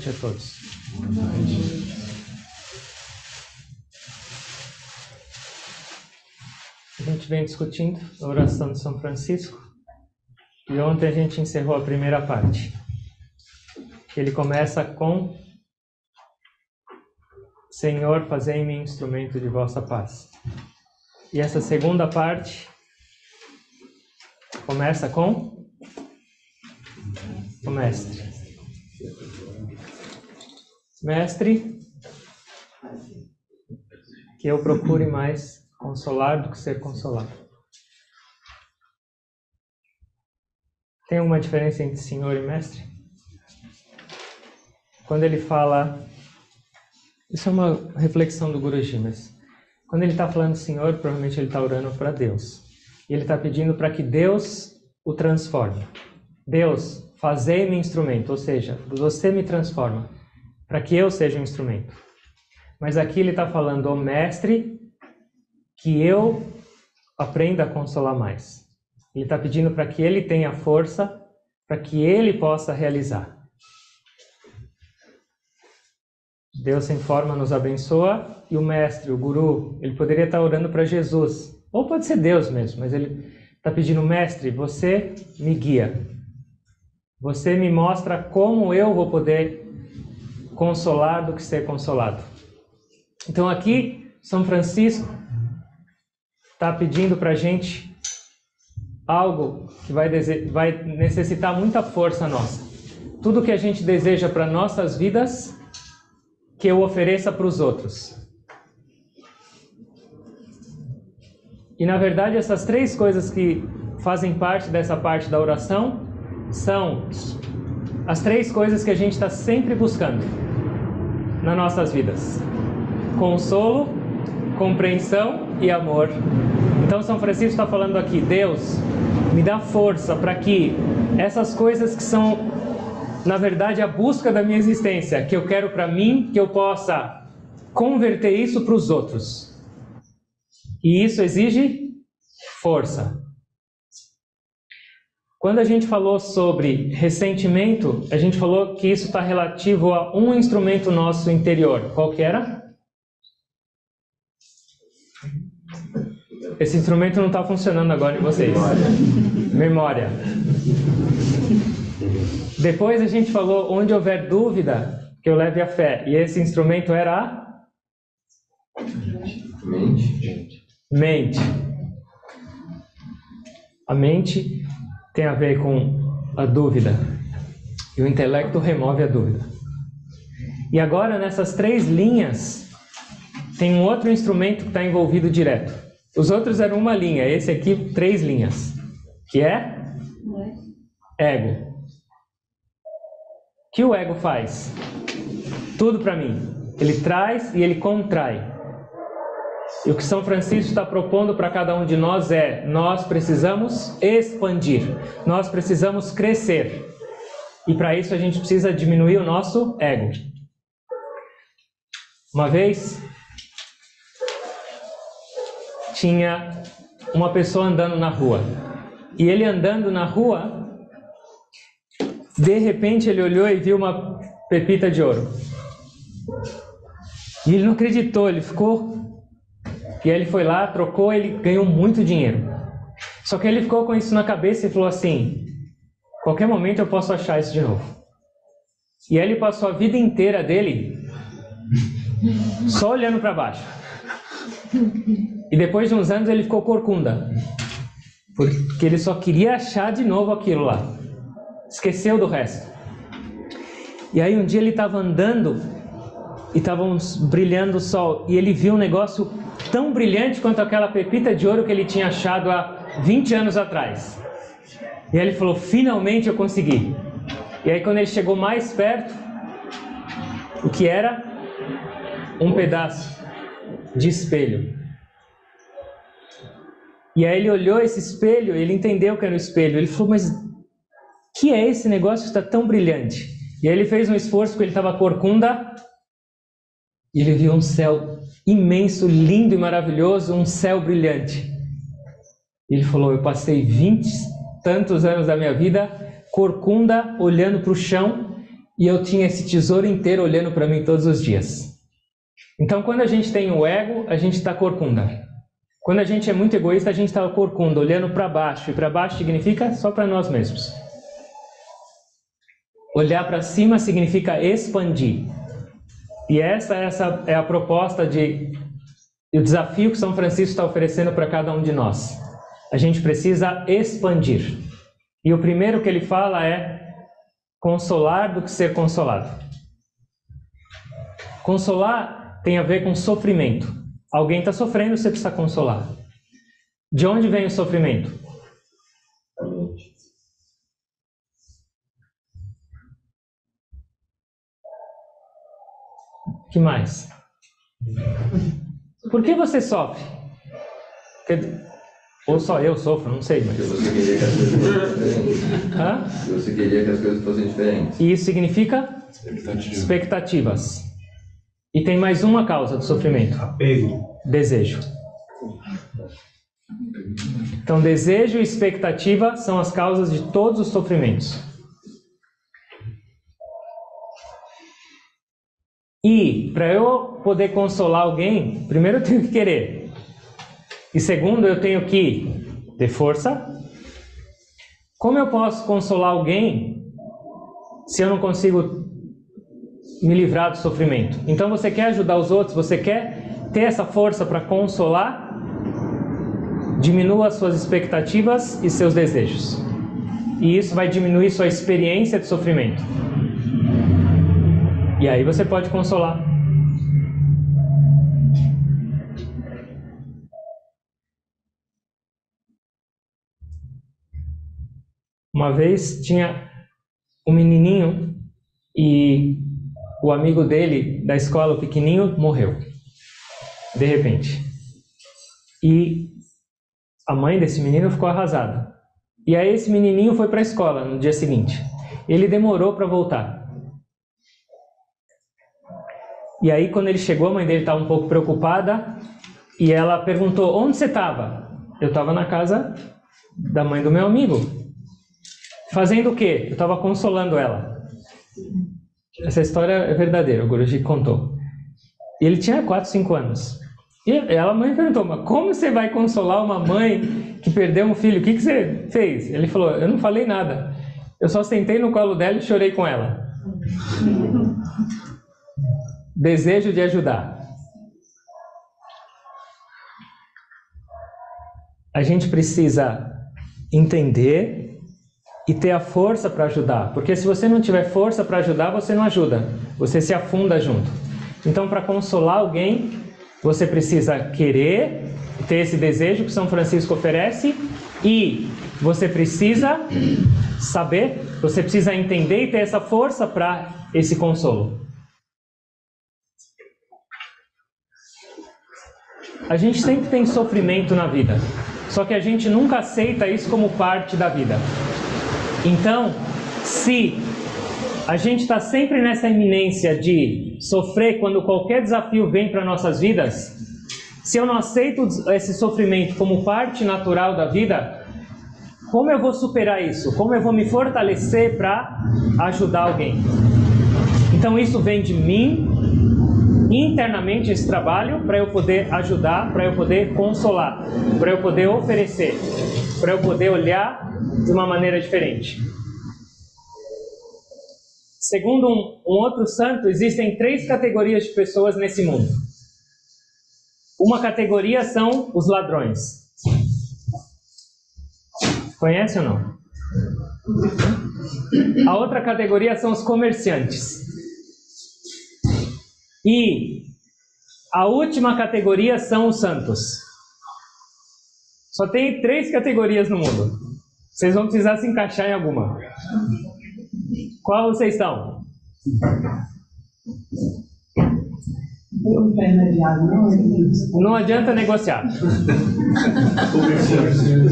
noite a todos. A gente vem discutindo a oração de São Francisco e ontem a gente encerrou a primeira parte. Ele começa com: Senhor, fazei-me instrumento de vossa paz. E essa segunda parte começa com o Mestre. Mestre, que eu procure mais consolar do que ser consolado. Tem alguma diferença entre Senhor e Mestre? Quando ele fala... Isso é uma reflexão do Guruji, mas quando ele está falando Senhor, provavelmente ele está orando para Deus. E ele está pedindo para que Deus o transforme. Deus, fazei-me instrumento, ou seja, você me transforma, para que eu seja um instrumento. Mas aqui ele está falando ao Mestre que eu aprenda a consolar mais. Ele está pedindo para que ele tenha força, para que ele possa realizar. Deus em forma nos abençoa e o Mestre, o Guru, ele poderia estar orando para Jesus. Ou pode ser Deus mesmo, mas ele está pedindo: Mestre, você me guia. Você me mostra como eu vou poder consolar do que ser consolado. Então aqui, São Francisco está pedindo para a gente algo que vai necessitar muita força nossa. Tudo que a gente deseja para nossas vidas, que eu ofereça para os outros. E na verdade essas três coisas que fazem parte dessa parte da oração são as três coisas que a gente está sempre buscando nas nossas vidas: consolo, compreensão e amor. Então São Francisco está falando aqui: Deus, me dá força para que essas coisas que são, na verdade, a busca da minha existência, que eu quero para mim, que eu possa converter isso para os outros. E isso exige força. Quando a gente falou sobre ressentimento, a gente falou que isso está relativo a um instrumento nosso interior. Qual que era? Esse instrumento não está funcionando agora em vocês. Memória. Depois a gente falou: onde houver dúvida, que eu leve a fé. E esse instrumento era a mente. A mente tem a ver com a dúvida. E o intelecto remove a dúvida. E agora, nessas três linhas, tem um outro instrumento que está envolvido direto. Os outros eram uma linha, esse aqui, três linhas. Que é? Ego. O que o ego faz? Tudo para mim. Ele traz e ele contrai. E o que São Francisco está propondo para cada um de nós é: nós precisamos expandir, nós precisamos crescer. E para isso a gente precisa diminuir o nosso ego. Uma vez, tinha uma pessoa andando na rua. E ele andando na rua, de repente ele olhou e viu uma pepita de ouro. E ele não acreditou, ele ficou... E aí ele foi lá, trocou, ele ganhou muito dinheiro. Só que ele ficou com isso na cabeça e falou assim: qualquer momento eu posso achar isso de novo. E aí ele passou a vida inteira dele só olhando para baixo. E depois de uns anos ele ficou corcunda, porque ele só queria achar de novo aquilo lá. Esqueceu do resto. E aí um dia ele estava andando e estava brilhando o sol. E ele viu um negócio tão brilhante quanto aquela pepita de ouro que ele tinha achado há 20 anos atrás. E aí ele falou: finalmente eu consegui. E aí quando ele chegou mais perto, o que era? Um pedaço de espelho. E aí ele olhou esse espelho, ele entendeu que era o espelho. Ele falou: mas que é esse negócio que está tão brilhante? E aí ele fez um esforço porque ele estava corcunda. E ele viu um céu imenso, lindo e maravilhoso, um céu brilhante. E ele falou: eu passei 20 e tantos anos da minha vida corcunda, olhando para o chão, e eu tinha esse tesouro inteiro olhando para mim todos os dias. Então, quando a gente tem o ego, a gente está corcunda. Quando a gente é muito egoísta, a gente está corcunda, olhando para baixo. E para baixo significa só para nós mesmos. Olhar para cima significa expandir. E essa é a proposta e o desafio que São Francisco está oferecendo para cada um de nós. A gente precisa expandir. E o primeiro que ele fala é consolar do que ser consolado. Consolar tem a ver com sofrimento. Alguém está sofrendo, você precisa consolar. De onde vem o sofrimento? O que mais? Por que você sofre? Ou só eu sofro, não sei. Mas... Você queria que as coisas fossem diferentes. Hã? Você queria que as coisas fossem diferentes. E isso significa? Expectativas. E tem mais uma causa do sofrimento. Apego. Desejo. Então, desejo e expectativa são as causas de todos os sofrimentos. E, para eu poder consolar alguém, primeiro eu tenho que querer. E segundo, eu tenho que ter força. Como eu posso consolar alguém se eu não consigo me livrar do sofrimento? Então você quer ajudar os outros, você quer ter essa força para consolar? Diminua as suas expectativas e seus desejos. E isso vai diminuir sua experiência de sofrimento. E aí você pode consolar. Uma vez tinha um menininho e o amigo dele da escola, o pequenininho, morreu. De repente. E a mãe desse menino ficou arrasada. E aí esse menininho foi para a escola no dia seguinte. Ele demorou para voltar. E aí quando ele chegou, a mãe dele estava um pouco preocupada e ela perguntou: onde você estava? Eu estava na casa da mãe do meu amigo. Fazendo o quê? Eu estava consolando ela. Essa história é verdadeira, o Guruji contou. E ele tinha 4, 5 anos. E a mãe perguntou: mas como você vai consolar uma mãe que perdeu um filho? O que você fez? Ele falou: eu não falei nada. Eu só sentei no colo dela e chorei com ela. Desejo de ajudar. A gente precisa entender e ter a força para ajudar. Porque se você não tiver força para ajudar, você não ajuda. Você se afunda junto. Então, para consolar alguém, você precisa querer, ter esse desejo que São Francisco oferece, e você precisa saber, você precisa entender e ter essa força para esse consolo. A gente sempre tem sofrimento na vida, só que a gente nunca aceita isso como parte da vida. Então, se a gente está sempre nessa iminência de sofrer quando qualquer desafio vem para nossas vidas, se eu não aceito esse sofrimento como parte natural da vida, como eu vou superar isso? Como eu vou me fortalecer para ajudar alguém? Então isso vem de mim, internamente, esse trabalho, para eu poder ajudar, para eu poder consolar, para eu poder oferecer, para eu poder olhar de uma maneira diferente. Segundo um outro santo, existem 3 categorias de pessoas nesse mundo. Uma categoria são os ladrões. Conhece ou não? A outra categoria são os comerciantes. E a última categoria são os santos. Só tem 3 categorias no mundo. Vocês vão precisar se encaixar em alguma. Qual vocês estão? Não adianta negociar.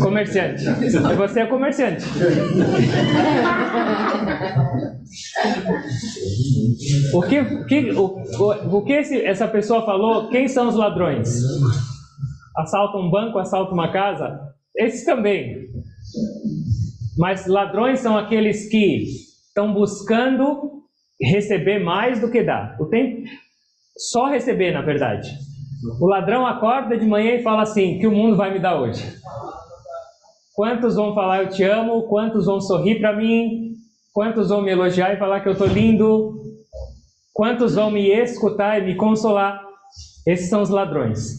Comerciante. Você é comerciante. O que essa pessoa falou? Quem são os ladrões? Assaltam um banco, assaltam uma casa? Esses também. Mas ladrões são aqueles que estão buscando receber mais do que dar. O tempo só receber, na verdade. O ladrão acorda de manhã e fala assim: que o mundo vai me dar hoje? Quantos vão falar eu te amo? Quantos vão sorrir para mim? Quantos vão me elogiar e falar que eu tô lindo? Quantos vão me escutar e me consolar? Esses são os ladrões.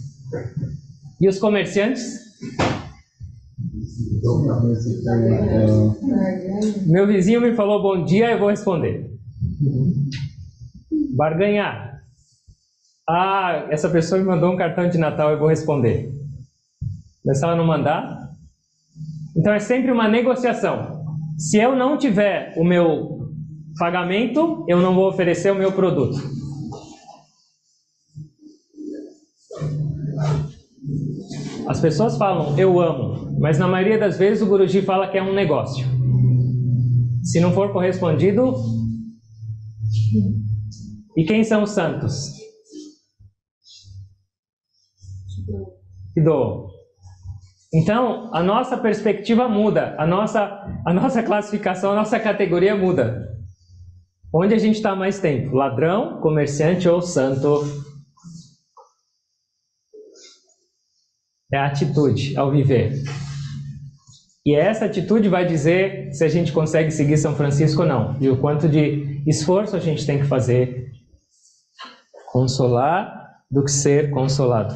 E os comerciantes? Meu vizinho me falou bom dia, eu vou responder. Barganhar. Ah, essa pessoa me mandou um cartão de Natal, eu vou responder. Mas se ela não mandar? Então é sempre uma negociação. Se eu não tiver o meu pagamento, eu não vou oferecer o meu produto. As pessoas falam, eu amo, mas na maioria das vezes o Guruji fala que é um negócio. Se não for correspondido... E quem são os santos? Que doam. Então, a nossa perspectiva muda, a nossa classificação, a nossa categoria muda. Onde a gente está mais tempo? Ladrão, comerciante ou santo? É a atitude ao viver. E essa atitude vai dizer se a gente consegue seguir São Francisco ou não. E o quanto de esforço a gente tem que fazer. Consolar do que ser consolado.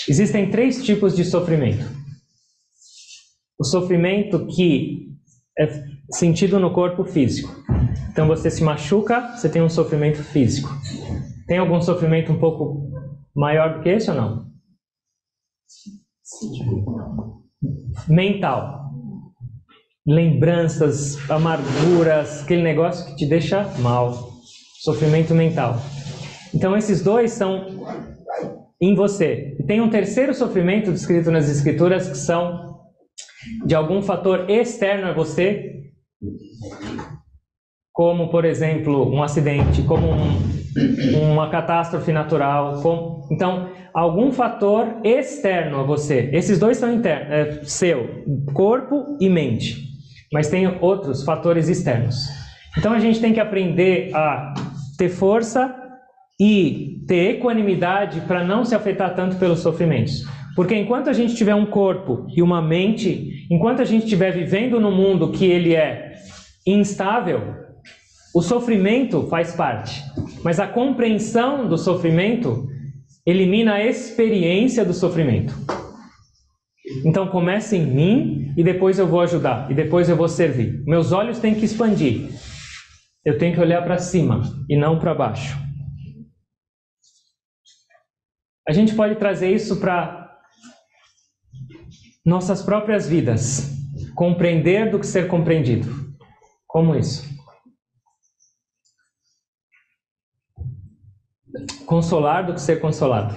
Existem 3 tipos de sofrimento. O sofrimento que é sentido no corpo físico. Então você se machuca, você tem um sofrimento físico. Tem algum sofrimento um pouco maior do que esse ou não? Mental. Lembranças, amarguras, aquele negócio que te deixa mal. Sofrimento mental. Então esses 2 são em você. E tem um terceiro sofrimento descrito nas Escrituras que são de algum fator externo a você, como, por exemplo, um acidente, como uma catástrofe natural. Então, algum fator externo a você. Esses 2 são internos, seu, corpo e mente. Mas tem outros fatores externos. Então, a gente tem que aprender a ter força e ter equanimidade para não se afetar tanto pelos sofrimentos. Porque enquanto a gente tiver um corpo e uma mente, enquanto a gente estiver vivendo num mundo que ele é instável, o sofrimento faz parte. Mas a compreensão do sofrimento elimina a experiência do sofrimento. Então comece em mim e depois eu vou ajudar, e depois eu vou servir. Meus olhos têm que expandir. Eu tenho que olhar para cima e não para baixo. A gente pode trazer isso para nossas próprias vidas. Compreender do que ser compreendido. Como isso? Consolar do que ser consolado.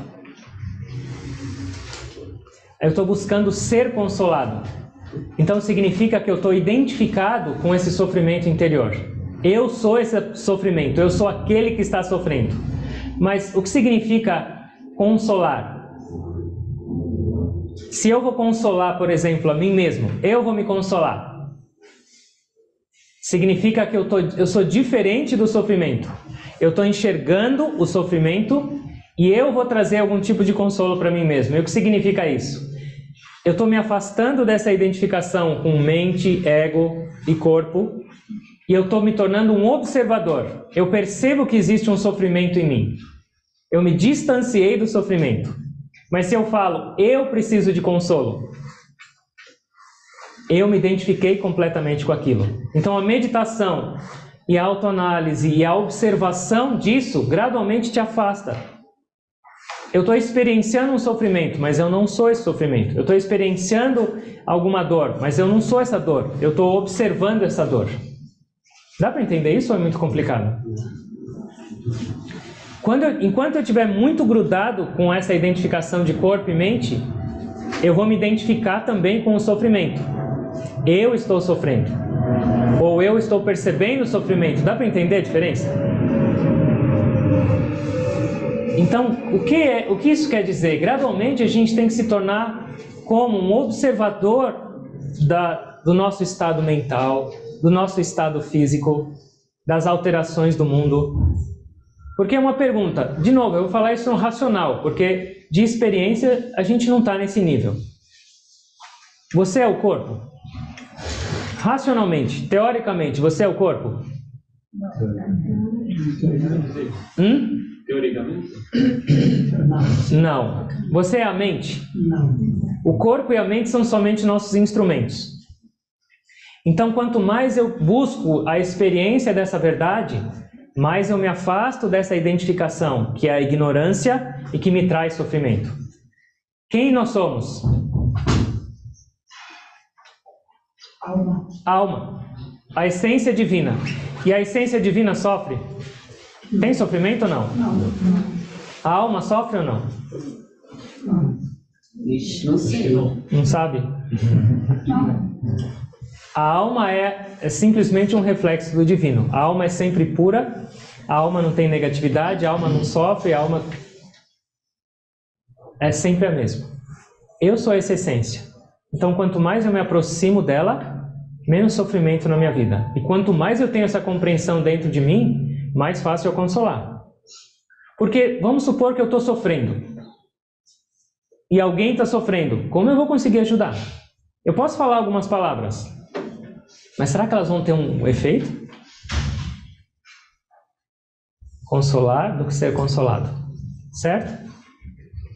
Eu estou buscando ser consolado. Então significa que eu estou identificado com esse sofrimento interior. Eu sou esse sofrimento, eu sou aquele que está sofrendo. Mas o que significa consolar? Se eu vou consolar, por exemplo, a mim mesmo, eu vou me consolar. Significa que eu sou diferente do sofrimento. Eu estou enxergando o sofrimento e eu vou trazer algum tipo de consolo para mim mesmo. E o que significa isso? Eu estou me afastando dessa identificação com mente, ego e corpo e eu estou me tornando um observador. Eu percebo que existe um sofrimento em mim. Eu me distanciei do sofrimento. Mas se eu falo, eu preciso de consolo, eu me identifiquei completamente com aquilo. Então a meditação e a autoanálise e a observação disso gradualmente te afasta. Eu estou experienciando um sofrimento, mas eu não sou esse sofrimento. Eu estou experienciando alguma dor, mas eu não sou essa dor. Eu estou observando essa dor. Dá para entender isso ou é muito complicado? Enquanto eu estiver muito grudado com essa identificação de corpo e mente, eu vou me identificar também com o sofrimento. Eu estou sofrendo. Ou eu estou percebendo o sofrimento. Dá para entender a diferença? Então, o que isso quer dizer? Gradualmente a gente tem que se tornar como um observador do nosso estado mental, do nosso estado físico, das alterações do mundo. Porque é uma pergunta, de novo, eu vou falar isso no racional, porque de experiência a gente não está nesse nível. Você é o corpo? Racionalmente, teoricamente, você é o corpo? Teoricamente? Não. Você é a mente? Não. O corpo e a mente são somente nossos instrumentos. Então, quanto mais eu busco a experiência dessa verdade, mais eu me afasto dessa identificação, que é a ignorância e que me traz sofrimento. Quem nós somos? Alma. Alma. A essência divina. E a essência divina sofre? Tem sofrimento ou não? Não. A alma sofre ou não? Não. Ixi, não sei. Não sabe? Não. A alma é simplesmente um reflexo do divino. A alma é sempre pura, a alma não tem negatividade, a alma não sofre, a alma é sempre a mesma. Eu sou essa essência. Então, quanto mais eu me aproximo dela, menos sofrimento na minha vida. E quanto mais eu tenho essa compreensão dentro de mim, mais fácil eu consolar. Porque vamos supor que eu estou sofrendo e alguém está sofrendo. Como eu vou conseguir ajudar? Eu posso falar algumas palavras, mas será que elas vão ter um efeito? Consolar do que ser consolado, certo?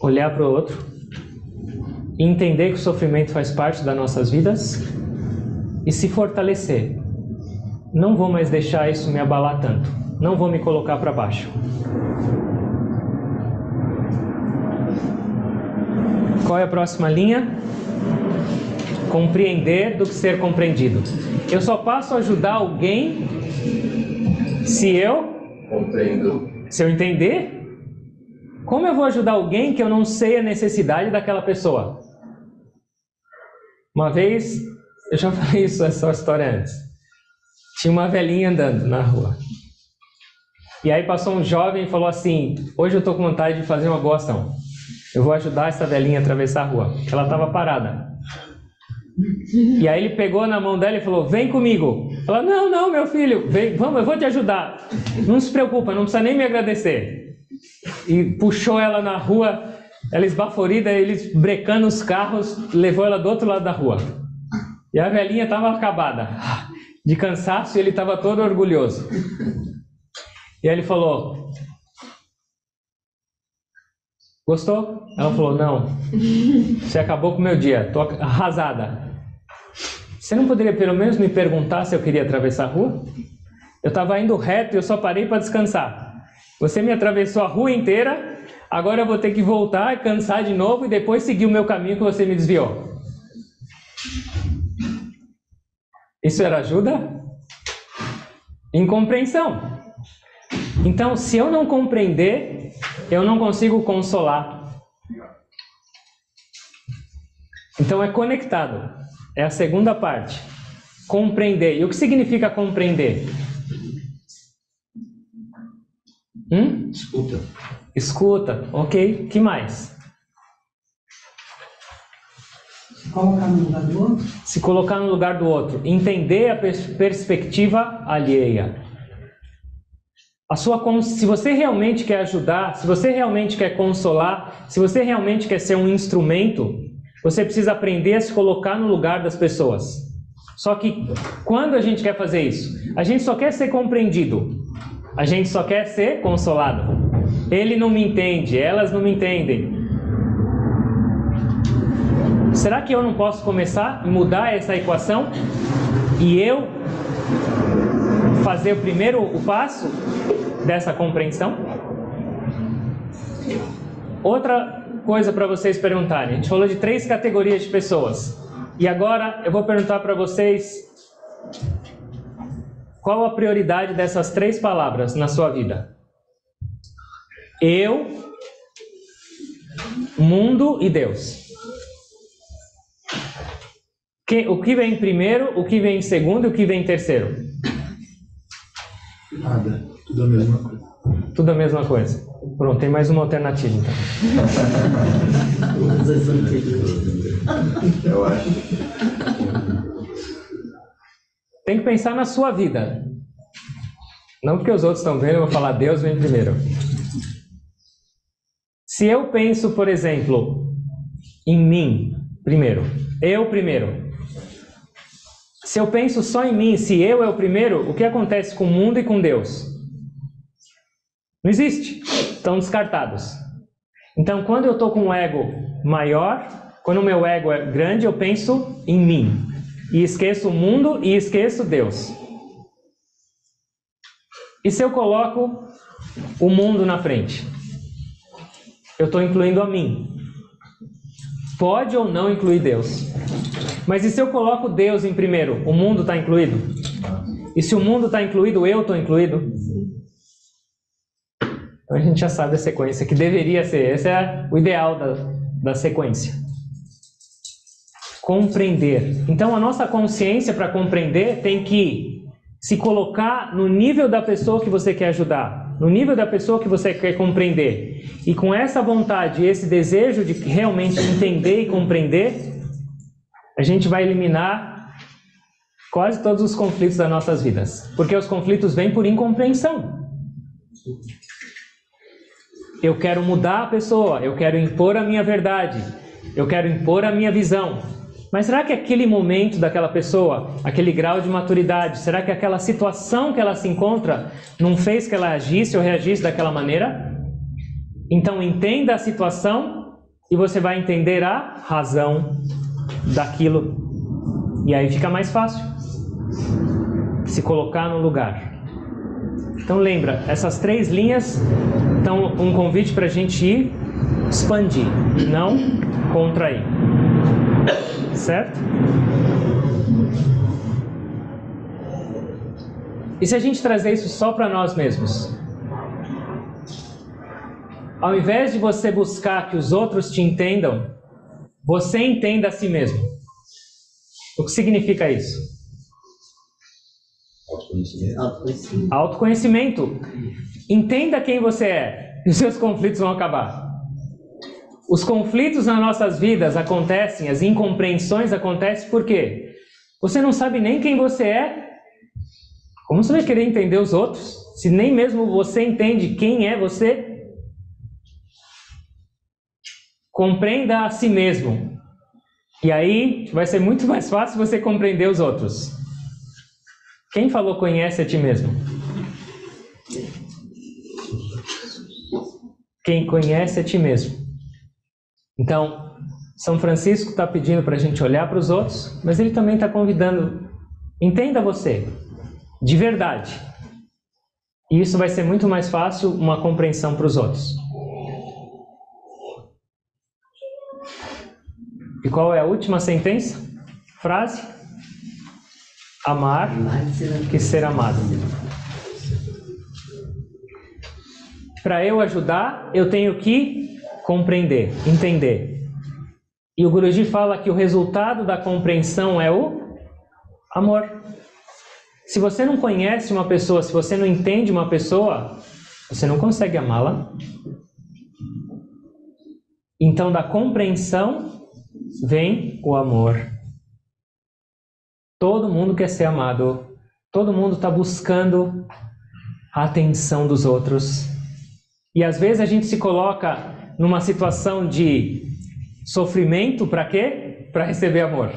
Olhar para o outro e entender que o sofrimento faz parte das nossas vidas e se fortalecer. Não vou mais deixar isso me abalar tanto. Não vou me colocar para baixo. Qual é a próxima linha? Compreender do que ser compreendido. Eu só posso ajudar alguém se eu Compreendo. Se eu entender. Como eu vou ajudar alguém que eu não sei a necessidade daquela pessoa? Uma vez, eu já falei essa história antes. Tinha uma velhinha andando na rua. E aí passou um jovem e falou assim: hoje eu estou com vontade de fazer uma boa ação. Eu vou ajudar essa velhinha a atravessar a rua. Ela estava parada. E aí ele pegou na mão dela e falou: vem comigo. Ela: não, meu filho, vem, vamos, eu vou te ajudar. Não se preocupa, não precisa nem me agradecer. E puxou ela na rua, ela esbaforida, eles brecando os carros, levou ela do outro lado da rua. E a velhinha estava acabada, de cansaço, e ele estava todo orgulhoso. E aí ele falou: gostou? Ela falou: não, você acabou com o meu dia, estou arrasada. Você não poderia pelo menos me perguntar se eu queria atravessar a rua? Eu estava indo reto e eu só parei para descansar. Você me atravessou a rua inteira, agora eu vou ter que voltar, cansar de novo e depois seguir o meu caminho que você me desviou. Isso era ajuda? Incompreensão. Então, se eu não compreender, eu não consigo consolar. Então é conectado. É a segunda parte. Compreender. E o que significa compreender? Escuta. Escuta, ok. Que mais? Se colocar no lugar do outro. Se colocar no lugar do outro. Entender a perspectiva alheia. Se você realmente quer ajudar, se você realmente quer consolar, se você realmente quer ser um instrumento, você precisa aprender a se colocar no lugar das pessoas. Só que quando a gente quer fazer isso? A gente só quer ser compreendido. A gente só quer ser consolado. Ele não me entende, elas não me entendem. Será que eu não posso começar a mudar essa equação? E eu fazer o passo dessa compreensão? Outra coisa para vocês perguntarem. A gente falou de 3 categorias de pessoas. E agora eu vou perguntar para vocês: qual a prioridade dessas 3 palavras na sua vida? Eu, mundo e Deus. O que vem primeiro, o que vem em segundo e o que vem em terceiro? Nada. Tudo a mesma coisa. Tudo a mesma coisa. Pronto, tem mais uma alternativa então. Eu acho. Tem que pensar na sua vida. Não porque os outros estão vendo, eu vou falar Deus vem primeiro. Se eu penso, por exemplo, em mim primeiro, eu primeiro. Se eu penso só em mim, se eu é o primeiro, o que acontece com o mundo e com Deus? Não existe. Estão descartados. Então, quando eu estou com um ego maior, quando o meu ego é grande, eu penso em mim. E esqueço o mundo e esqueço Deus. E se eu coloco o mundo na frente? Eu estou incluindo a mim. Pode ou não incluir Deus. Mas e se eu coloco Deus em primeiro? O mundo está incluído? E se o mundo está incluído, eu estou incluído? Então a gente já sabe a sequência que deveria ser. Esse é o ideal da sequência. Compreender. Então a nossa consciência para compreender tem que se colocar no nível da pessoa que você quer ajudar, no nível da pessoa que você quer compreender. E com essa vontade, esse desejo de realmente entender e compreender, a gente vai eliminar quase todos os conflitos das nossas vidas. Porque os conflitos vêm por incompreensão. Eu quero mudar a pessoa, eu quero impor a minha verdade, eu quero impor a minha visão. Mas será que aquele momento daquela pessoa, aquele grau de maturidade, será que aquela situação que ela se encontra não fez que ela agisse ou reagisse daquela maneira? Então entenda a situação e você vai entender a razão daquilo. E aí fica mais fácil se colocar no lugar. Então lembra, essas 3 linhas estão um convite para a gente ir expandir, não contrair. Certo? E se a gente trazer isso só para nós mesmos? Ao invés de você buscar que os outros te entendam, você entenda a si mesmo. O que significa isso? Autoconhecimento. Autoconhecimento. Entenda quem você é e os seus conflitos vão acabar. Os conflitos nas nossas vidas acontecem, as incompreensões acontecem por quê? Você não sabe nem quem você é. Como você vai querer entender os outros, se nem mesmo você entende quem é você? Compreenda a si mesmo. E aí vai ser muito mais fácil você compreender os outros. Quem falou conhece a ti mesmo? Quem conhece a ti mesmo. Então, São Francisco está pedindo para a gente olhar para os outros, mas ele também está convidando, entenda você, de verdade. E isso vai ser muito mais fácil, uma compreensão para os outros. E qual é a última sentença? Frase? Amar que ser amado. Para eu ajudar, eu tenho que compreender, entender. E o Guruji fala que o resultado da compreensão é o amor. Se você não conhece uma pessoa, se você não entende uma pessoa, você não consegue amá-la. Então, da compreensão vem o amor. Todo mundo quer ser amado. Todo mundo está buscando a atenção dos outros. E às vezes a gente se coloca numa situação de sofrimento, para quê? Para receber amor.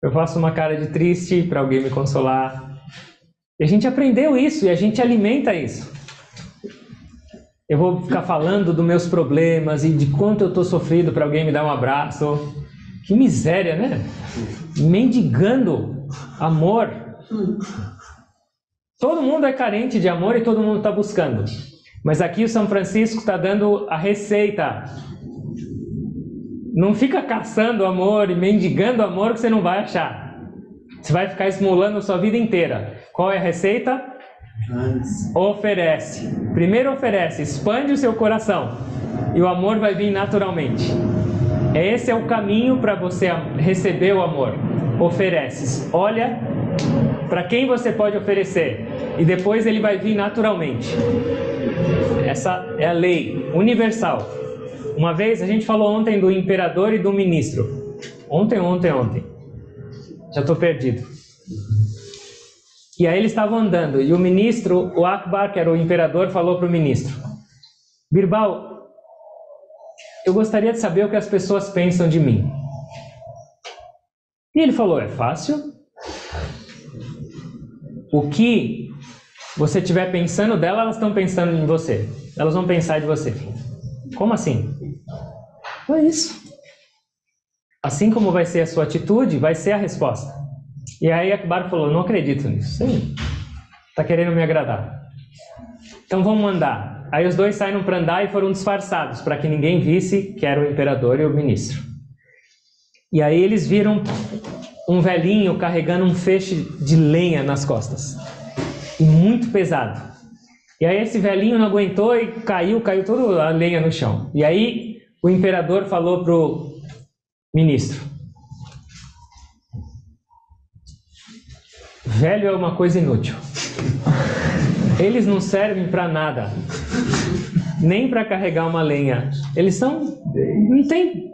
Eu faço uma cara de triste para alguém me consolar. E a gente aprendeu isso e a gente alimenta isso. Eu vou ficar falando dos meus problemas e de quanto eu estou sofrido para alguém me dar um abraço. Que miséria, né? Mendigando amor. Todo mundo é carente de amor e todo mundo está buscando. Mas aqui o São Francisco está dando a receita. Não fica caçando amor e mendigando amor que você não vai achar. Você vai ficar esmolando a sua vida inteira. Qual é a receita? Oferece. Primeiro oferece, expande o seu coração. E o amor vai vir naturalmente. Esse é o caminho para você receber o amor. Ofereces. Olha para quem você pode oferecer. E depois ele vai vir naturalmente. Essa é a lei universal. Uma vez, a gente falou ontem do imperador e do ministro. Ontem. Já estou perdido. E aí eles estavam andando, e o ministro, o Akbar, que era o imperador, falou para o ministro: Birbal, eu gostaria de saber o que as pessoas pensam de mim. E ele falou: é fácil. O que você estiver pensando dela, elas estão pensando em você. Elas vão pensar de você. Como assim? É isso. Assim como vai ser a sua atitude, vai ser a resposta. E aí Akbar falou: não acredito nisso. Sim, está querendo me agradar. Então vamos andar. Aí os dois saíram para andar e foram disfarçados, para que ninguém visse que era o imperador e o ministro. E aí eles viram um velhinho carregando um feixe de lenha nas costas. E muito pesado. E aí esse velhinho não aguentou e caiu toda a lenha no chão. E aí o imperador falou pro ministro: velho é uma coisa inútil. Eles não servem para nada. Nem para carregar uma lenha. Eles não têm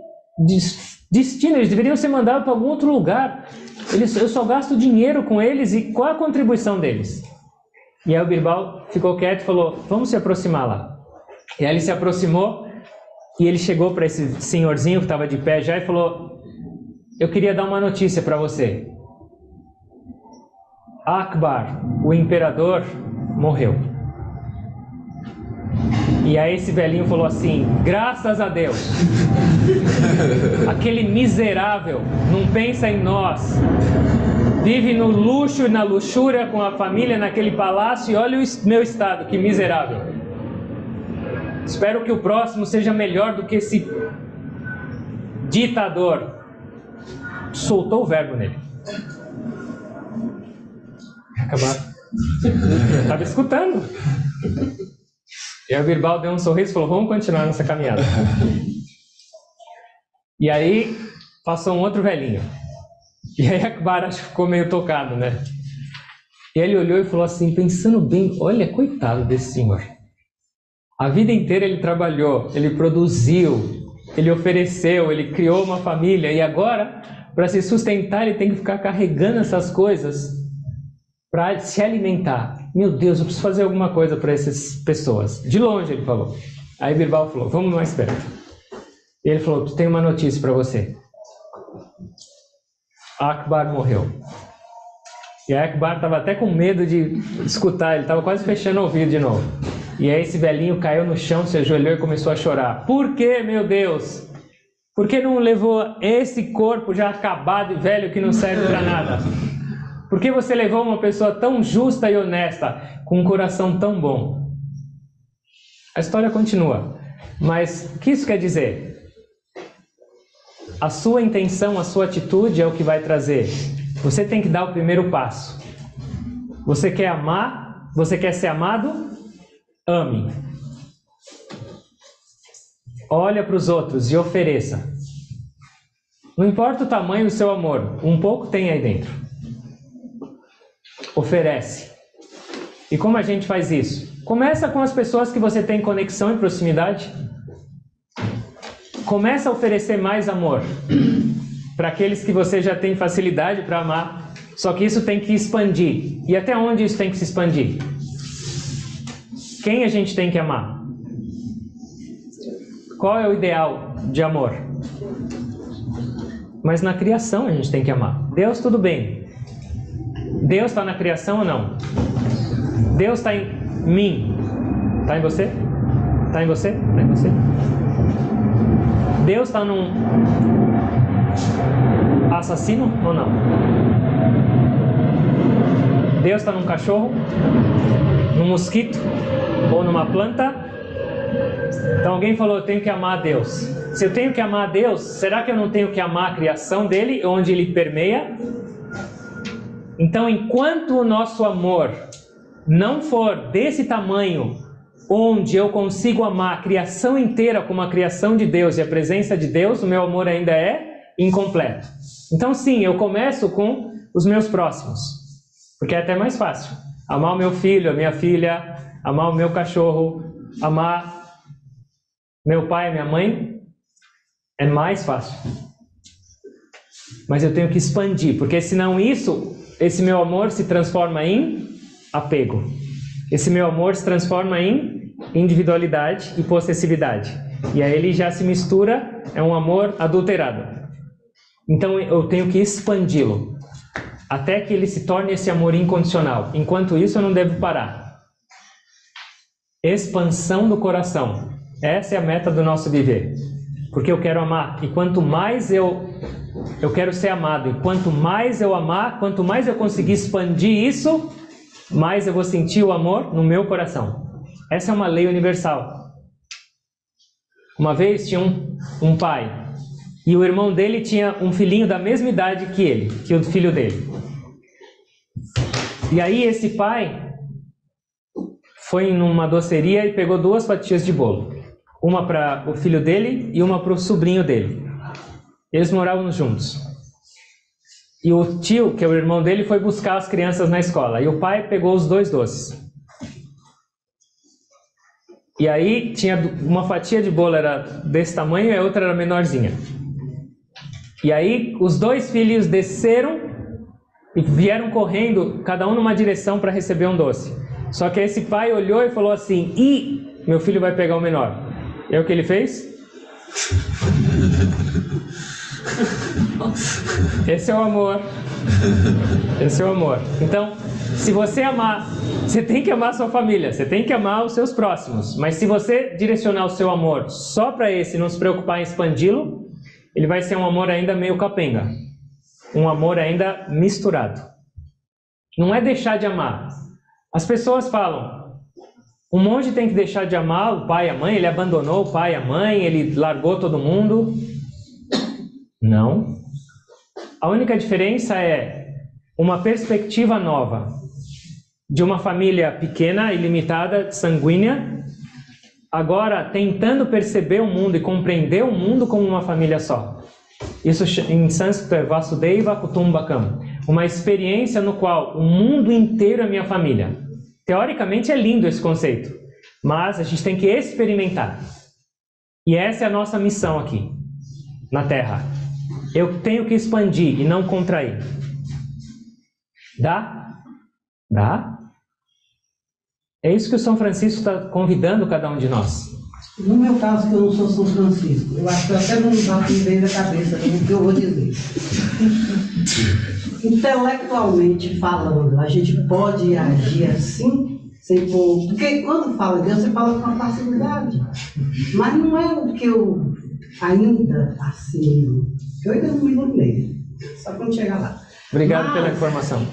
destino, eles deveriam ser mandados para algum outro lugar. Eu só gasto dinheiro com eles, e qual a contribuição deles? E aí o Birbal ficou quieto e falou: vamos se aproximar lá. E aí ele se aproximou e ele chegou para esse senhorzinho que estava de pé já e falou: eu queria dar uma notícia para você. Akbar, o imperador, morreu. E aí esse velhinho falou assim: graças a Deus. Aquele miserável não pensa em nós. Vive no luxo e na luxúria com a família naquele palácio, e olha o meu estado, que miserável. Espero que o próximo seja melhor do que esse ditador. Soltou o verbo nele. Acabaram. Estava escutando. E aí o Birbal deu um sorriso e falou: vamos continuar nossa caminhada. E aí passou um outro velhinho. E aí Akbar acho que ficou meio tocado, né? E ele olhou e falou assim, pensando bem: olha, coitado desse senhor. A vida inteira ele trabalhou, ele produziu, ele ofereceu, ele criou uma família, e agora, para se sustentar, ele tem que ficar carregando essas coisas para se alimentar. Meu Deus, eu preciso fazer alguma coisa para essas pessoas. De longe ele falou. Aí Birbal falou: vamos mais perto. E ele falou: tu tem uma notícia para você. Akbar morreu. E Akbar estava até com medo de escutar, ele estava quase fechando o ouvido de novo. E aí esse velhinho caiu no chão, se ajoelhou e começou a chorar. Por que, meu Deus? Por que não levou esse corpo já acabado e velho que não serve para nada? Por que você levou uma pessoa tão justa e honesta, com um coração tão bom? A história continua. Mas o que isso quer dizer? A sua intenção, a sua atitude é o que vai trazer. Você tem que dar o primeiro passo. Você quer amar? Você quer ser amado? Ame. Olha para os outros e ofereça. Não importa o tamanho do seu amor, um pouco tem aí dentro. Oferece. E como a gente faz isso? Começa com as pessoas que você tem conexão e proximidade. Começa a oferecer mais amor para aqueles que você já tem facilidade para amar. Só que isso tem que expandir. E até onde isso tem que se expandir? Quem a gente tem que amar? Qual é o ideal de amor? Mas na criação a gente tem que amar. Deus, tudo bem. Deus está na criação ou não? Deus está em mim. Está em você? Está em você? Está em você? Deus está num assassino ou não? Deus está num cachorro? Num mosquito? Ou numa planta? Então alguém falou: eu tenho que amar a Deus. Se eu tenho que amar a Deus, será que eu não tenho que amar a criação dele, onde ele permeia? Então, enquanto o nosso amor não for desse tamanho, onde eu consigo amar a criação inteira como a criação de Deus e a presença de Deus, o meu amor ainda é incompleto. Então sim, eu começo com os meus próximos, porque é até mais fácil. Amar o meu filho, a minha filha, amar o meu cachorro, amar meu pai, minha mãe, é mais fácil. Mas eu tenho que expandir, porque senão isso, esse meu amor se transforma em apego. Esse meu amor se transforma em individualidade e possessividade. E aí ele já se mistura, é um amor adulterado. Então eu tenho que expandi-lo, até que ele se torne esse amor incondicional. Enquanto isso eu não devo parar. Expansão do coração. Essa é a meta do nosso viver. Porque eu quero amar. E quanto mais eu quero ser amado. E quanto mais eu amar, quanto mais eu conseguir expandir isso, mais eu vou sentir o amor no meu coração. Essa é uma lei universal. Uma vez tinha um pai. E o irmão dele tinha um filhinho da mesma idade que ele, que o filho dele. E aí esse pai foi numa doceria e pegou 2 fatias de bolo. Uma para o filho dele e uma para o sobrinho dele. Eles moravam juntos. E o tio, que é o irmão dele, foi buscar as crianças na escola. E o pai pegou os 2 doces. E aí tinha uma fatia de bolo era desse tamanho e a outra era menorzinha. E aí os 2 filhos desceram e vieram correndo, cada um numa direção para receber um doce. Só que esse pai olhou e falou assim: "Ih, meu filho vai pegar o menor." E o que ele fez? Esse é o amor. Esse é o amor. Então, se você amar, você tem que amar a sua família, você tem que amar os seus próximos. Mas se você direcionar o seu amor só para esse e não se preocupar em expandi-lo, ele vai ser um amor ainda meio capenga. Um amor ainda misturado. Não é deixar de amar. As pessoas falam, um monge tem que deixar de amar o pai e a mãe, ele abandonou o pai e a mãe, ele largou todo mundo. Não. A única diferença é uma perspectiva nova de uma família pequena, ilimitada, sanguínea, agora tentando perceber o mundo e compreender o mundo como uma família só. Isso em sânscrito é Vasudhaiva Kutumbakam. Uma experiência no qual o mundo inteiro é minha família. Teoricamente é lindo esse conceito, mas a gente tem que experimentar. E essa é a nossa missão aqui, na Terra. Eu tenho que expandir e não contrair. Dá? Dá? É isso que o São Francisco está convidando cada um de nós. No meu caso, que eu não sou São Francisco, eu acho que eu até não bati bem na cabeça o que eu vou dizer. Intelectualmente falando, a gente pode agir assim, sem pôr... Porque quando fala de Deus, você fala com uma facilidade. Mas não é o que eu ainda assim... Eu ainda não me iluminei. Só quando chegar lá. Obrigado pela informação.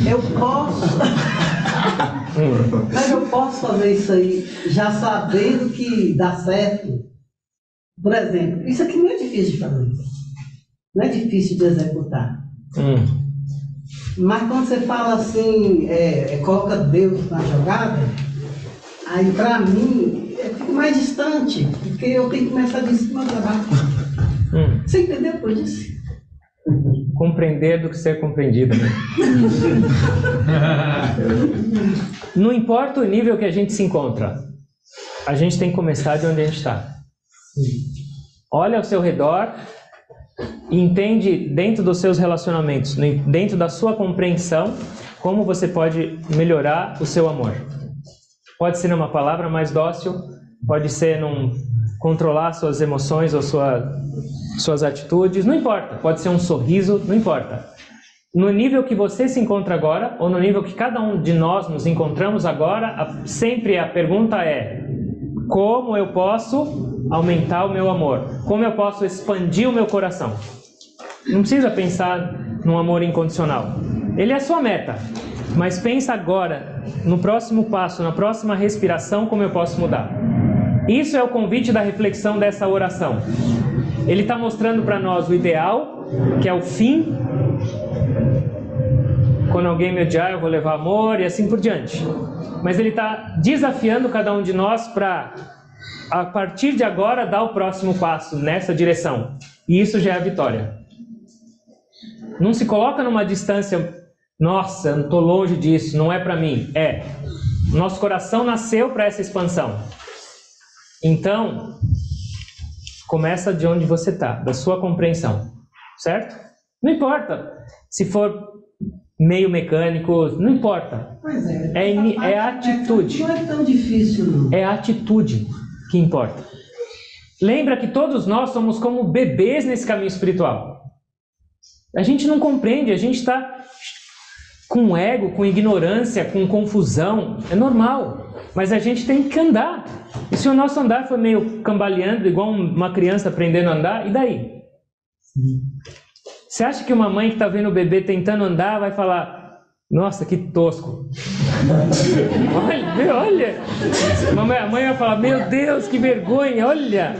Eu posso... Mas eu posso fazer isso aí já sabendo que dá certo. Por exemplo, isso aqui não é difícil de fazer. Não é difícil de executar. Mas quando você fala assim, coloca Deus na jogada, aí para mim fica mais distante, porque eu tenho que começar de cima para baixo. Você entendeu o que eu disse? Compreender do que ser compreendido, né? Não importa o nível que a gente se encontra, a gente tem que começar de onde a gente está. Olha ao seu redor e entende dentro dos seus relacionamentos, dentro da sua compreensão, como você pode melhorar o seu amor. Pode ser numa palavra mais dócil, pode ser num controlar suas emoções ou suas atitudes, não importa. Pode ser um sorriso, não importa. No nível que você se encontra agora, ou no nível que cada um de nós nos encontramos agora, sempre a pergunta é: como eu posso aumentar o meu amor? Como eu posso expandir o meu coração? Não precisa pensar num amor incondicional. Ele é a sua meta. Mas pensa agora, no próximo passo, na próxima respiração, como eu posso mudar. Isso é o convite da reflexão dessa oração. Ele está mostrando para nós o ideal, que é o fim. Quando alguém me odiar, eu vou levar amor e assim por diante. Mas ele está desafiando cada um de nós para, a partir de agora, dar o próximo passo nessa direção. E isso já é a vitória. Não se coloca numa distância, nossa, eu estou longe disso, não é para mim. É. Nosso coração nasceu para essa expansão. Então, começa de onde você está, da sua compreensão, certo? Não importa se for meio mecânico, não importa. Pois é. É a atitude. Não é tão difícil, não. É a atitude que importa. Lembra que todos nós somos como bebês nesse caminho espiritual. A gente não compreende, a gente está com ego, com ignorância, com confusão. É normal, mas a gente tem que andar. E se o nosso andar for meio cambaleando, igual uma criança aprendendo a andar, e daí? Você acha que uma mãe que está vendo o bebê tentando andar vai falar: nossa, que tosco. Olha. A mãe vai falar: meu Deus, que vergonha, olha.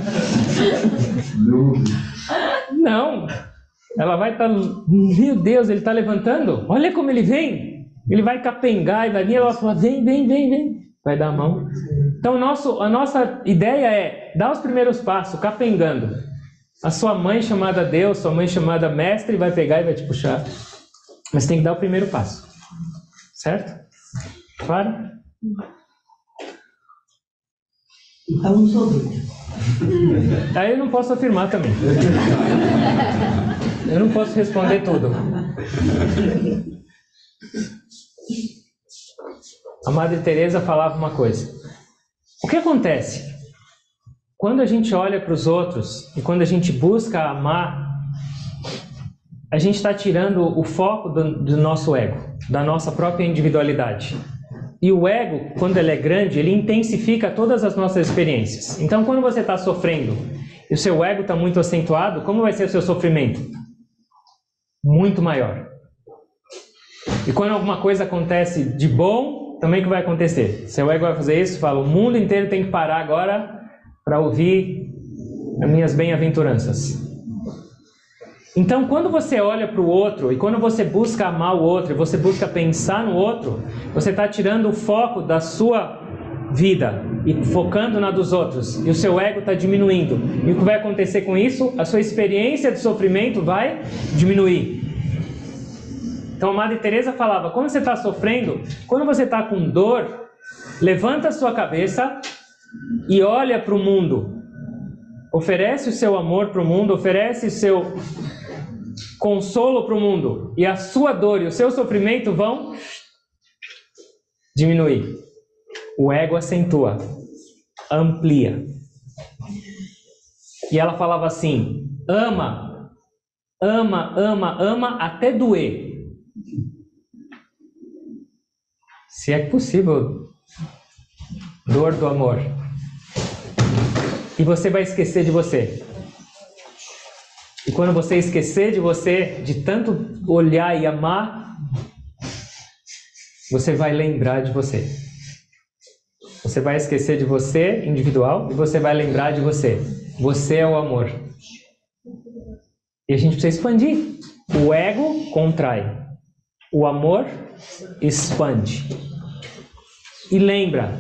Não. Ela vai estar: meu Deus, ele está levantando. Olha como ele vem. Ele vai capengar e vai vir. Ela vai falar: vem. Vai dar a mão. Então a nossa ideia é dar os primeiros passos, capengando. A sua mãe chamada Deus, sua mãe chamada Mestre, vai pegar e vai te puxar. Mas tem que dar o primeiro passo. Certo? Claro? Então não sou doido. Aí eu não posso afirmar também. Eu não posso responder tudo. A Madre Teresa falava uma coisa. O que acontece? Quando a gente olha para os outros e quando a gente busca amar, a gente está tirando o foco do nosso ego, da nossa própria individualidade. E o ego, quando ele é grande, ele intensifica todas as nossas experiências. Então, quando você está sofrendo e o seu ego está muito acentuado, como vai ser o seu sofrimento? Muito maior. E quando alguma coisa acontece de bom, também o que vai acontecer? Seu ego vai fazer isso, fala: o mundo inteiro tem que parar agora para ouvir as minhas bem-aventuranças. Então, quando você olha para o outro e quando você busca amar o outro e você busca pensar no outro, você está tirando o foco da sua vida e focando na dos outros. E o seu ego está diminuindo. E o que vai acontecer com isso? A sua experiência de sofrimento vai diminuir. Então, a Madre Teresa falava: quando você está sofrendo, quando você está com dor, levanta a sua cabeça e olha para o mundo. Oferece o seu amor para o mundo, oferece o seu consolo para o mundo. E a sua dor e o seu sofrimento vão diminuir. O ego acentua, amplia. E ela falava assim: ama até doer. Se é possível, dor do amor. E você vai esquecer de você. E quando você esquecer de você, de tanto olhar e amar, você vai lembrar de você. Você vai esquecer de você, individual, e você vai lembrar de você. Você é o amor. E a gente precisa expandir. O ego contrai. O amor expande. E lembra,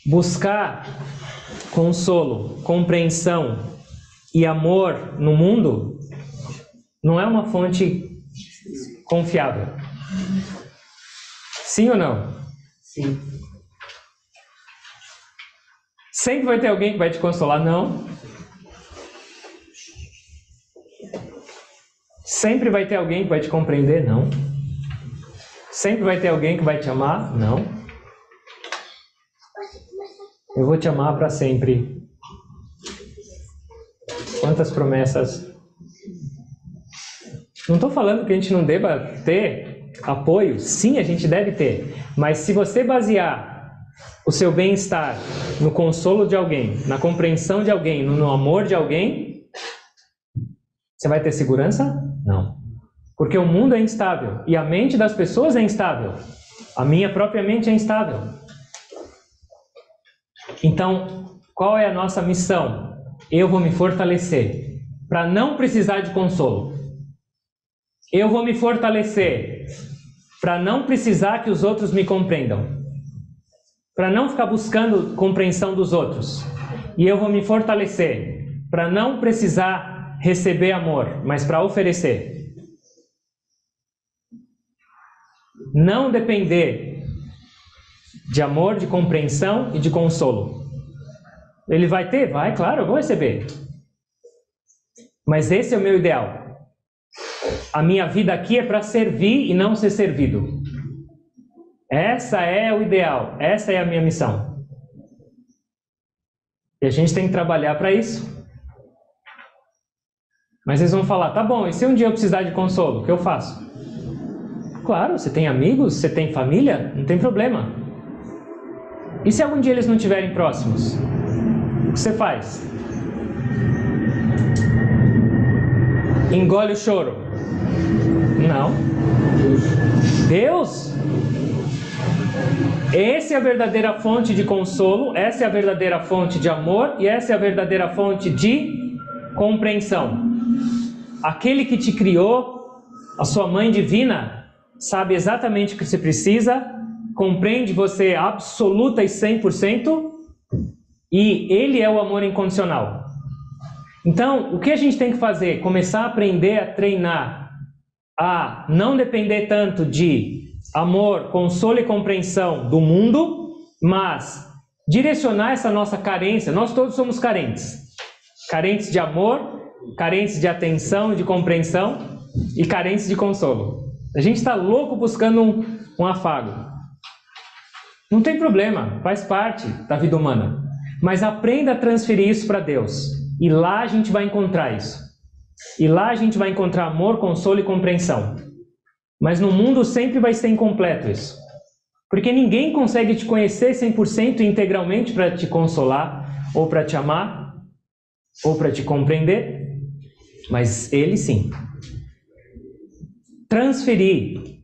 buscar consolo, compreensão e amor no mundo não é uma fonte confiável. Sim ou não? Sim. Sempre vai ter alguém que vai te consolar? Não. Sempre vai ter alguém que vai te compreender? Não. Sempre vai ter alguém que vai te amar? Não. Eu vou te amar para sempre. Quantas promessas. Não estou falando que a gente não deva ter apoio. Sim, a gente deve ter. Mas se você basear o seu bem-estar no consolo de alguém, na compreensão de alguém, no amor de alguém, você vai ter segurança? Não. Porque o mundo é instável e a mente das pessoas é instável. A minha própria mente é instável. Então, qual é a nossa missão? Eu vou me fortalecer para não precisar de consolo. Eu vou me fortalecer para não precisar que os outros me compreendam. Para não ficar buscando compreensão dos outros. E eu vou me fortalecer para não precisar receber amor, mas para oferecer. Não depender de amor, de compreensão e de consolo. Ele vai ter? Vai, claro, eu vou receber. Mas esse é o meu ideal. A minha vida aqui é para servir e não ser servido. Essa é o ideal, essa é a minha missão. E a gente tem que trabalhar para isso. Mas eles vão falar, tá bom, e se um dia eu precisar de consolo, o que eu faço? Claro, você tem amigos, você tem família, não tem problema. E se algum dia eles não estiverem próximos? O que você faz? Engole o choro? Não. Deus? Essa é a verdadeira fonte de consolo, essa é a verdadeira fonte de amor e essa é a verdadeira fonte de compreensão. Aquele que te criou, a sua mãe divina, sabe exatamente o que você precisa, compreende você absoluta e 100%, e Ele é o amor incondicional. Então, o que a gente tem que fazer? Começar a aprender a treinar, a não depender tanto de amor, consolo e compreensão do mundo, mas direcionar essa nossa carência. Nós todos somos carentes. Carentes de amor, carentes de atenção e de compreensão e carentes de consolo. A gente está louco buscando um afago. Não tem problema, faz parte da vida humana. Mas aprenda a transferir isso para Deus. E lá a gente vai encontrar isso. E lá a gente vai encontrar amor, consolo e compreensão. Mas no mundo sempre vai ser incompleto isso. Porque ninguém consegue te conhecer 100% integralmente para te consolar, ou para te amar, ou para te compreender. Mas Ele sim. Transferir.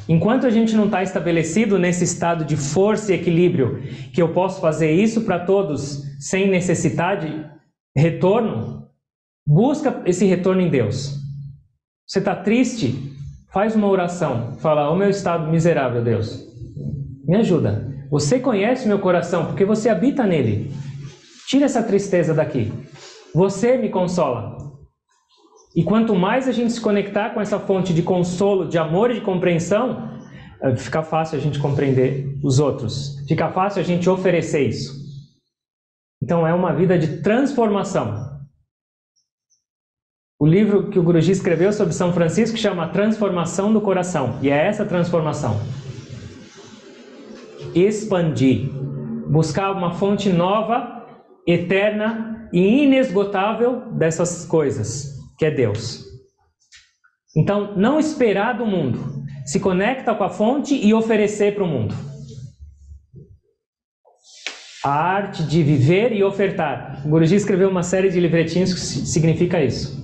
Enquanto a gente não está estabelecido nesse estado de força e equilíbrio, que eu posso fazer isso para todos sem necessidade, retorno, busca esse retorno em Deus. Você está triste? Faz uma oração. Fala, ô meu estado miserável, Deus, me ajuda. Você conhece meu coração, porque você habita nele. Tira essa tristeza daqui. Você me consola. E quanto mais a gente se conectar com essa fonte de consolo, de amor e de compreensão, fica fácil a gente compreender os outros. Fica fácil a gente oferecer isso. Então é uma vida de transformação. O livro que o Guruji escreveu sobre São Francisco chama Transformação do Coração. E é essa transformação. Expandir. Buscar uma fonte nova, eterna e inesgotável dessas coisas, que é Deus. Então, não esperar do mundo. Se conecta com a fonte e oferecer para o mundo. A arte de viver e ofertar. O Guruji escreveu uma série de livretinhos que significa isso.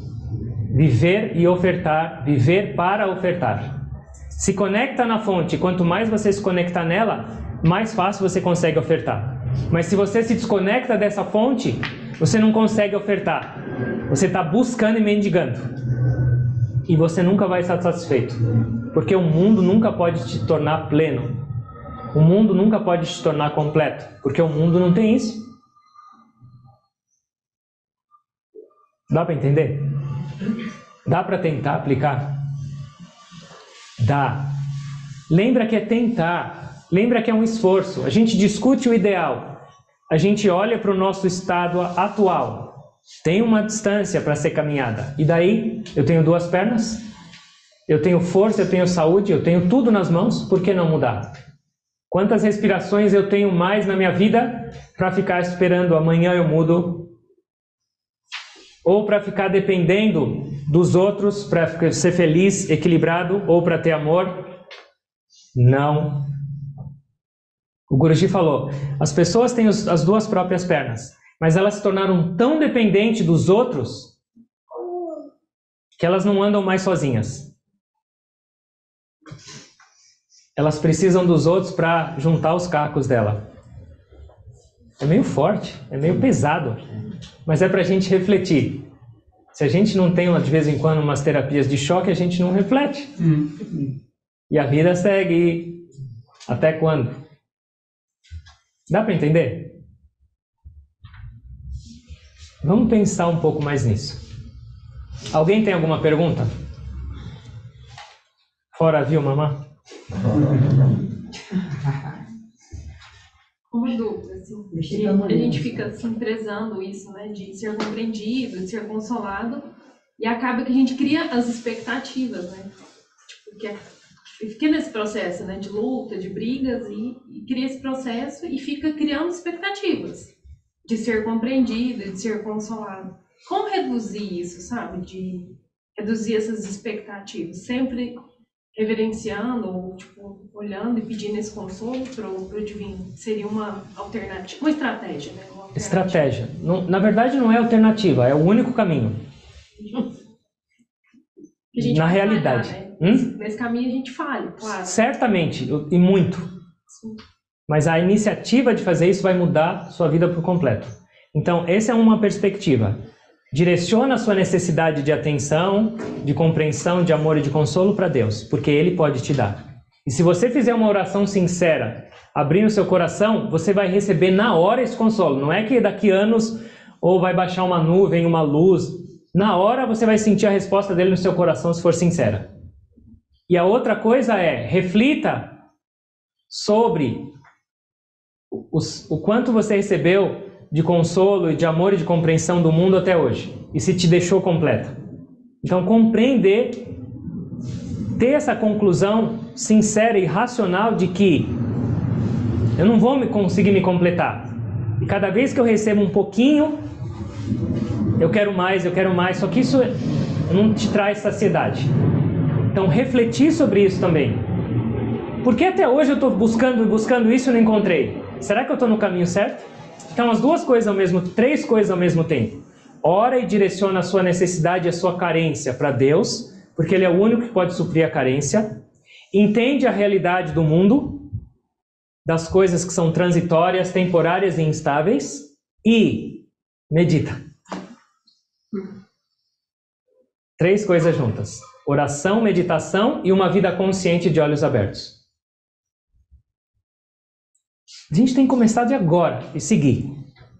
Viver e ofertar, viver para ofertar. Se conecta na fonte, quanto mais você se conectar nela, mais fácil você consegue ofertar. Mas se você se desconecta dessa fonte, você não consegue ofertar. Você está buscando e mendigando. E você nunca vai estar satisfeito. Porque o mundo nunca pode te tornar pleno. O mundo nunca pode te tornar completo. Porque o mundo não tem isso. Dá para entender? Dá para tentar aplicar? Dá. Lembra que é tentar. Lembra que é um esforço. A gente discute o ideal. A gente olha para o nosso estado atual. Tem uma distância para ser caminhada. E daí, eu tenho duas pernas, eu tenho força, eu tenho saúde, eu tenho tudo nas mãos, por que não mudar? Quantas respirações eu tenho mais na minha vida para ficar esperando amanhã eu mudo? Ou para ficar dependendo dos outros para ser feliz, equilibrado, ou para ter amor? Não. O Guruji falou, as pessoas têm as duas próprias pernas, mas elas se tornaram tão dependentes dos outros que elas não andam mais sozinhas. Elas precisam dos outros para juntar os cacos dela. É meio forte, é meio pesado, mas é para a gente refletir. Se a gente não tem de vez em quando umas terapias de choque, a gente não reflete. E a vida segue. Até quando? Dá para entender? Vamos pensar um pouco mais nisso. Alguém tem alguma pergunta? Fora, viu, mamãe? Uma dúvida, assim, a gente fica assim, prezando isso, né, de ser compreendido, de ser consolado, E acaba que a gente cria as expectativas, né? Tipo, fica nesse processo, né, de luta, de brigas, e cria esse processo e fica criando expectativas de ser compreendido, de ser consolado. Como reduzir isso, sabe? De reduzir essas expectativas, sempre reverenciando ou tipo, olhando e pedindo esse consolo pro divino. Seria uma alternativa, uma estratégia, né? Uma alternativa. Estratégia. Na verdade não é alternativa, é o único caminho. Que a gente Na vai realidade. falhar, né? Nesse caminho a gente falha, claro. Certamente, e muito. Sim. Mas a iniciativa de fazer isso vai mudar sua vida por completo. Então, essa é uma perspectiva. Direciona a sua necessidade de atenção, de compreensão, de amor e de consolo para Deus, porque Ele pode te dar. E se você fizer uma oração sincera, abrindo seu coração, você vai receber na hora esse consolo. Não é que daqui anos ou vai baixar uma nuvem, uma luz. Na hora você vai sentir a resposta dele no seu coração se for sincera. E a outra coisa é, reflita sobre o quanto você recebeu de consolo e de amor e de compreensão do mundo até hoje. E se te deixou completa. Então compreender, ter essa conclusão sincera e racional de que eu não vou conseguir me completar. E cada vez que eu recebo um pouquinho, eu quero mais, só que isso não te traz saciedade. Então refletir sobre isso também. Por que até hoje eu estou buscando isso e não encontrei? Será que eu estou no caminho certo? Então as três coisas ao mesmo tempo. Ora e direciona a sua necessidade e a sua carência para Deus, porque Ele é o único que pode suprir a carência. Entende a realidade do mundo, das coisas que são transitórias, temporárias e instáveis, e medita. 3 coisas juntas. Oração, meditação e uma vida consciente de olhos abertos. A gente tem que começar de agora e seguir.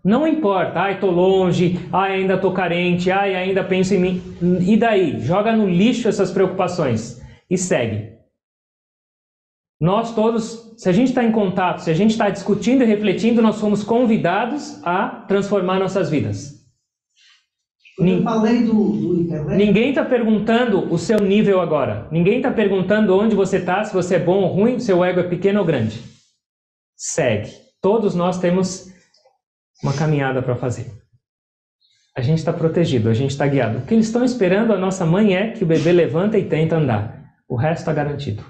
Não importa, estou longe, ainda estou carente, ainda penso em mim. E daí? Joga no lixo essas preocupações e segue. Nós todos, se a gente está em contato, se a gente está discutindo e refletindo, nós somos convidados a transformar nossas vidas. Eu falei do intelecto. Ninguém está perguntando o seu nível agora. Ninguém está perguntando onde você está, se você é bom ou ruim, se seu ego é pequeno ou grande. Segue. Todos nós temos uma caminhada para fazer. A gente está protegido, a gente está guiado. O que eles estão esperando, a nossa mãe, é que o bebê levanta e tenta andar. O resto está garantido.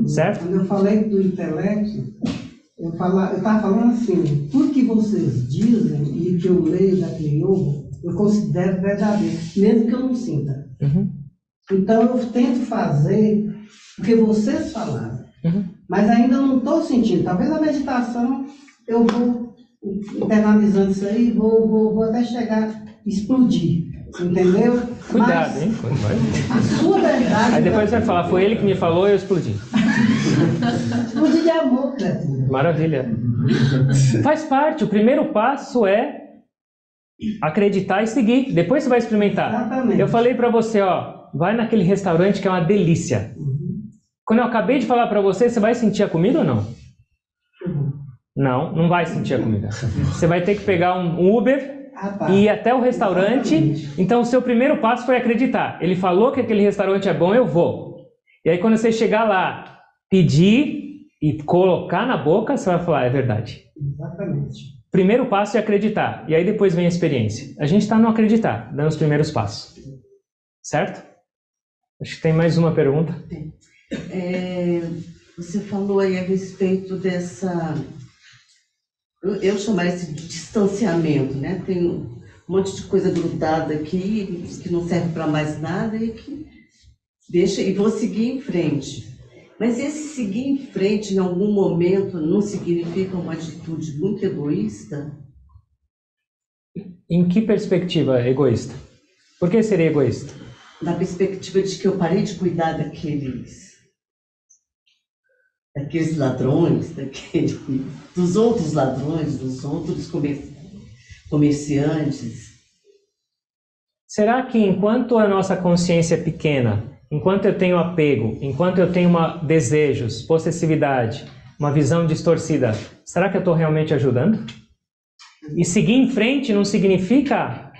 Certo? Quando eu falei do intelecto, eu estava falando assim, tudo que vocês dizem e que eu leio da Cleiobo, eu considero verdadeiro, mesmo que eu não sinta. Uhum. Então eu tento fazer o que vocês falaram, mas ainda não estou sentindo. Talvez a meditação eu vou internalizando isso aí, vou até chegar a explodir, entendeu? Cuidado, mas, hein? A sua verdade... Aí depois você vai falar, foi ele que me falou e eu explodi. Explodir de amor, criatura. Maravilha. Faz parte, o primeiro passo é acreditar e seguir. Depois você vai experimentar. Exatamente. Eu falei pra você, vai naquele restaurante que é uma delícia. Quando eu acabei de falar pra você, você vai sentir a comida ou não? Não vai sentir a comida. Você vai ter que pegar um Uber e ir até o restaurante. Exatamente. Então o seu primeiro passo foi acreditar. Ele falou que aquele restaurante é bom, eu vou. E aí quando você chegar lá, pedir e colocar na boca, você vai falar, é verdade. Exatamente. Primeiro passo é acreditar, e aí depois vem a experiência. A gente está no acreditar, dando os primeiros passos. Certo? Acho que tem mais uma pergunta. Você falou aí a respeito dessa... Eu chamo isso de distanciamento, né? Tem um monte de coisa grudada aqui, que não serve para mais nada e que deixa... E vou seguir em frente. Mas esse seguir em frente, em algum momento, não significa uma atitude muito egoísta? Em que perspectiva egoísta? Por que seria egoísta? Na perspectiva de que eu parei de cuidar daqueles ladrões, dos outros ladrões, dos outros comerciantes. Será que enquanto a nossa consciência é pequena, enquanto eu tenho apego, enquanto eu tenho desejos, possessividade, uma visão distorcida, será que eu estou realmente ajudando? E seguir em frente não significa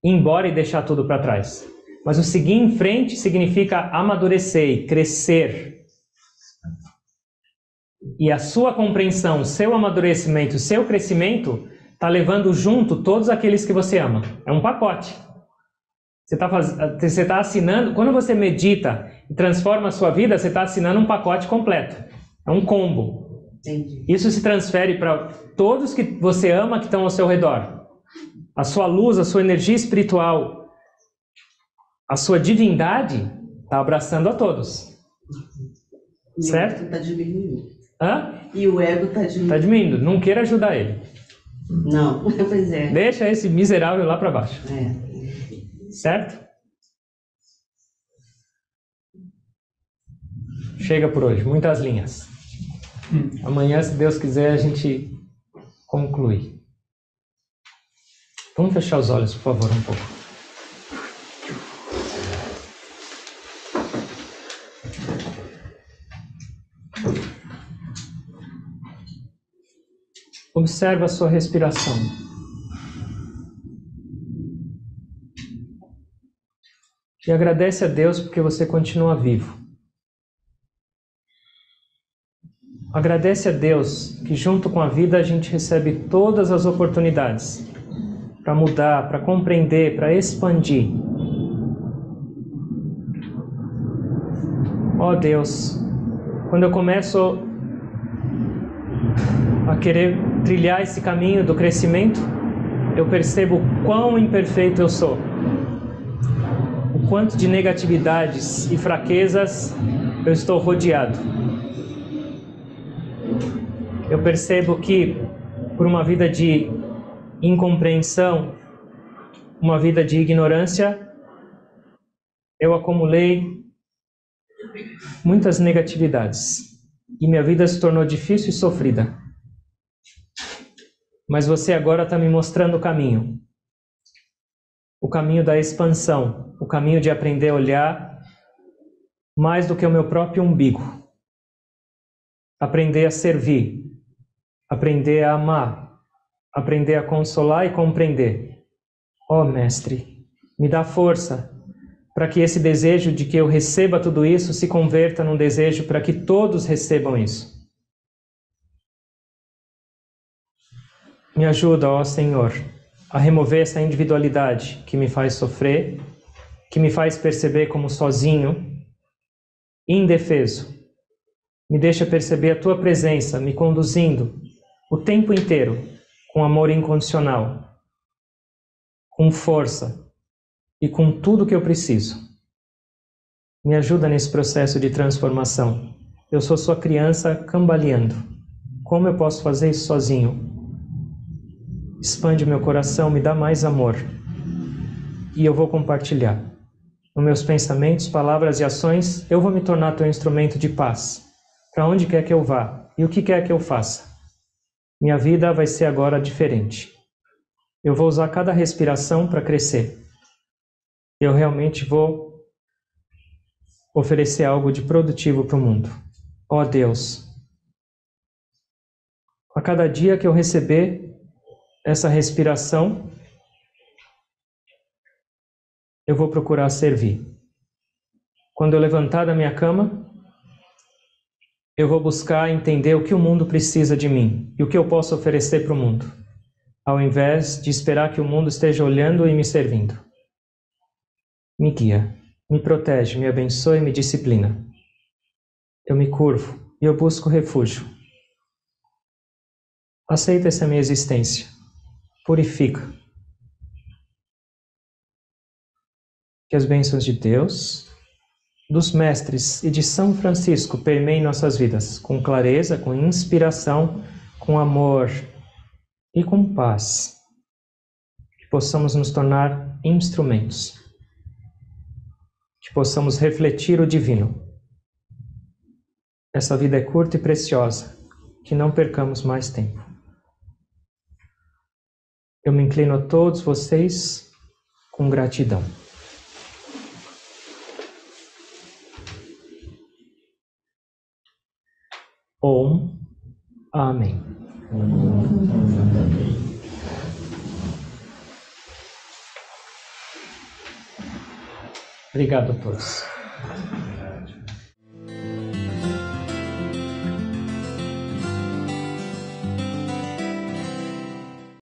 ir embora e deixar tudo para trás. Mas o seguir em frente significa amadurecer, crescer. E a sua compreensão, seu amadurecimento, seu crescimento está levando junto todos aqueles que você ama. É um pacote. Você está assinando, quando você medita e transforma a sua vida, você está assinando um pacote completo. É um combo. Entendi. Isso se transfere para todos que você ama que estão ao seu redor. A sua luz, a sua energia espiritual, a sua divindade está abraçando a todos. Certo? Está diminuindo. Hã? E o ego está diminuindo. Está diminuindo. Não queira ajudar ele. Não, pois é. Deixa esse miserável lá para baixo. É. Certo? Chega por hoje. Muitas linhas. Amanhã, se Deus quiser, a gente conclui. Vamos fechar os olhos, por favor, um pouco. Observa a sua respiração. E agradece a Deus porque você continua vivo. Agradece a Deus que junto com a vida a gente recebe todas as oportunidades para mudar, para compreender, para expandir. Ó Deus, quando eu começo a querer trilhar esse caminho do crescimento, eu percebo o quão imperfeito eu sou. O quanto de negatividades e fraquezas eu estou rodeado. Eu percebo que por uma vida de incompreensão, uma vida de ignorância, eu acumulei muitas negatividades e minha vida se tornou difícil e sofrida. Mas você agora está me mostrando o caminho da expansão, o caminho de aprender a olhar mais do que o meu próprio umbigo, aprender a servir, aprender a amar, aprender a consolar e compreender. Ó Mestre, me dá força para que esse desejo de que eu receba tudo isso se converta num desejo para que todos recebam isso. Me ajuda, ó Senhor, a remover essa individualidade que me faz sofrer, que me faz perceber como sozinho, indefeso. Me deixa perceber a Tua presença me conduzindo o tempo inteiro com amor incondicional, com força e com tudo que eu preciso. Me ajuda nesse processo de transformação. Eu sou sua criança cambaleando. Como eu posso fazer isso sozinho? Expande meu coração, me dá mais amor. E eu vou compartilhar. Nos meus pensamentos, palavras e ações, eu vou me tornar teu instrumento de paz. Para onde quer que eu vá e o que quer que eu faça. Minha vida vai ser agora diferente. Eu vou usar cada respiração para crescer. Eu realmente vou oferecer algo de produtivo para o mundo. Ó Deus, a cada dia que eu receber essa respiração, eu vou procurar servir. Quando eu levantar da minha cama, eu vou buscar entender o que o mundo precisa de mim e o que eu posso oferecer para o mundo, ao invés de esperar que o mundo esteja olhando e me servindo. Me guia, me protege, me abençoe e me disciplina. Eu me curvo e eu busco refúgio. Aceita essa minha existência. Purifica. Que as bênçãos de Deus, dos mestres e de São Francisco permeiem nossas vidas com clareza, com inspiração, com amor e com paz. Que possamos nos tornar instrumentos. Que possamos refletir o divino. Essa vida é curta e preciosa. Que não percamos mais tempo. Eu me inclino a todos vocês com gratidão. Om. Amém. Obrigado a todos.